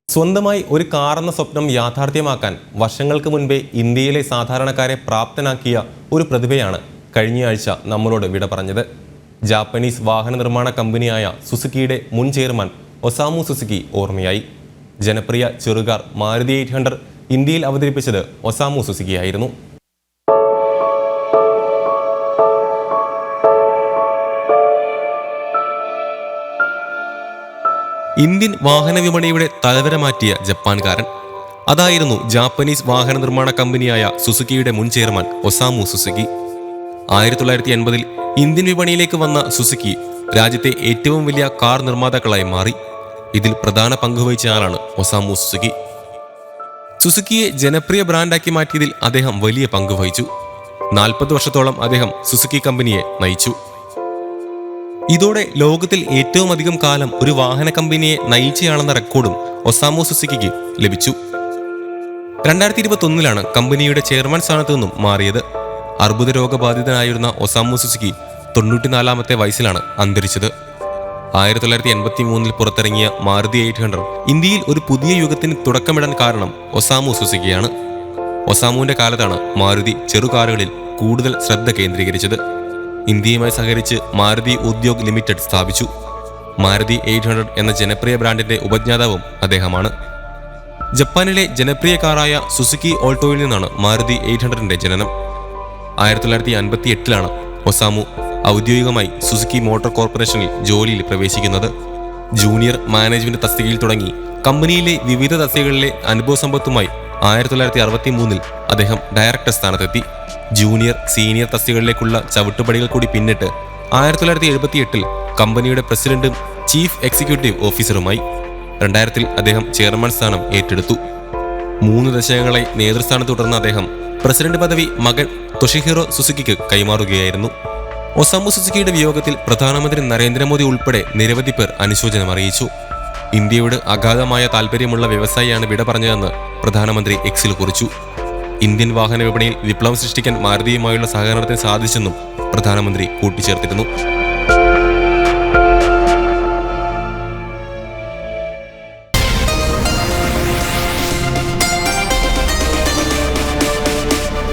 സ്വന്തമായി ഒരു കാറെന്ന സ്വപ്നം യാഥാർത്ഥ്യമാക്കാൻ വർഷങ്ങൾക്ക് മുൻപേ ഇന്ത്യയിലെ സാധാരണക്കാരെ പ്രാപ്തനാക്കിയ ഒരു പ്രതിഭയാണ് കഴിഞ്ഞയാഴ്ച നമ്മളോട് വിട പറഞ്ഞത്. ജാപ്പനീസ് വാഹന നിർമ്മാണ കമ്പനിയായ സുസുക്കിയുടെ മുൻ ചെയർമാൻ ഒസാമു സുസുക്കി ഓർമ്മയായി. ജനപ്രിയ ചെറുകാർ മാരുതി 800 ഇന്ത്യയിൽ അവതരിപ്പിച്ചത് ഒസാമു സുസുക്കിയായിരുന്നു. ഇന്ത്യൻ വാഹന വിപണിയുടെ തലവര മാറ്റിയ ജപ്പാൻകാരൻ. അതായിരുന്നു ജാപ്പനീസ് വാഹന നിർമ്മാണ കമ്പനിയായ സുസുക്കിയുടെ മുൻ ചെയർമാൻ ഒസാമു സുസുക്കി. 1980-ൽ ഇന്ത്യൻ വിപണിയിലേക്ക് വന്ന സുസുക്കി രാജ്യത്തെ ഏറ്റവും വലിയ കാർ നിർമ്മാതാക്കളായി മാറി. ഇതിൽ പ്രധാന പങ്കുവഹിച്ച ആളാണ് ഒസാമു സുസുക്കി. സുസുക്കിയെ ജനപ്രിയ ബ്രാൻഡാക്കി മാറ്റിയതിൽ അദ്ദേഹം വലിയ പങ്കുവഹിച്ചു. 40 വർഷത്തോളം അദ്ദേഹം സുസുക്കി കമ്പനിയെ നയിച്ചു. ഇതോടെ ലോകത്തിൽ ഏറ്റവും അധികം കാലം ഒരു വാഹന കമ്പനിയെ നയിച്ചയാളെന്ന റെക്കോർഡും ഒസാമു സുസുക്കിക്ക് ലഭിച്ചു. 2021-ലാണ് കമ്പനിയുടെ ചെയർമാൻ സ്ഥാനത്തു നിന്നും മാറിയത്. അർബുദ രോഗബാധിതനായിരുന്ന ഒസാമു സുസുക്കി 94-ാമത്തെ വയസ്സിലാണ് അന്തരിച്ചത്. 1983-ൽ പുറത്തിറങ്ങിയ മാരുതി 800 ഇന്ത്യയിൽ ഒരു പുതിയ യുഗത്തിന് തുടക്കമിടാൻ കാരണം ഒസാമു സുസുക്കിയാണ്. ഒസാമുവിന്റെ കാലത്താണ് മാരുതി ചെറുകാറുകളിൽ കൂടുതൽ ശ്രദ്ധ കേന്ദ്രീകരിച്ചത്. ഇന്ത്യയുമായി സഹകരിച്ച് മാരുതി ഉദ്യോഗ് ലിമിറ്റഡ് സ്ഥാപിച്ചു. മാരുതി 800 എന്ന ജനപ്രിയ ബ്രാൻഡിന്റെ ഉപജ്ഞാതാവും അദ്ദേഹമാണ്. ജപ്പാനിലെ ജനപ്രിയ കാറായ സുസുക്കി ഓൾട്ടോയിൽ നിന്നാണ് മാരുതി 800ന്റെ ജനനം. 1958-ലാണ് ഒസാമു ഔദ്യോഗികമായി സുസുക്കി മോട്ടോർ കോർപ്പറേഷനിൽ ജോലിയിൽ പ്രവേശിക്കുന്നത്. ജൂനിയർ മാനേജ്മെന്റ് തസ്തികയിൽ തുടങ്ങി കമ്പനിയിലെ വിവിധ തസ്തികകളിലെ അനുഭവസമ്പത്തുമായി 1963-ൽ അദ്ദേഹം ഡയറക്ടർ സ്ഥാനത്തെത്തി. ജൂനിയർ സീനിയർ തസ്തികകളിലേക്കുള്ള ചവിട്ടുപടികൾ കൂടി പിന്നിട്ട് 1978-ൽ കമ്പനിയുടെ പ്രസിഡന്റും ചീഫ് എക്സിക്യൂട്ടീവ് ഓഫീസറുമായി. 2000-ൽ അദ്ദേഹം ചെയർമാൻ സ്ഥാനം ഏറ്റെടുത്തു. 3 ദശകങ്ങളായി നേതൃസ്ഥാനത്ത് തുടർന്ന അദ്ദേഹം പ്രസിഡന്റ് പദവി മകൻ തൊഷിഹിറോ സുസുക്കിക്ക് കൈമാറുകയായിരുന്നു. ഒസാമു സുസുക്കിയുടെ വിയോഗത്തിൽ പ്രധാനമന്ത്രി നരേന്ദ്രമോദി ഉൾപ്പെടെ നിരവധി പേർ അനുശോചനം അറിയിച്ചു. ഇന്ത്യയോട് അഗാധമായ താല്പര്യമുള്ള വ്യവസായിയാണ് വിട പറഞ്ഞതെന്ന് പ്രധാനമന്ത്രി എക്സിൽ കുറിച്ചു. ഇന്ത്യൻ വാഹന വിപണിയിൽ വിപ്ലവം സൃഷ്ടിക്കാൻ മാരുതിയുമായുള്ള സഹകരണത്തിന് സാധിച്ചെന്നും പ്രധാനമന്ത്രി കൂട്ടിച്ചേർത്തിരുന്നു.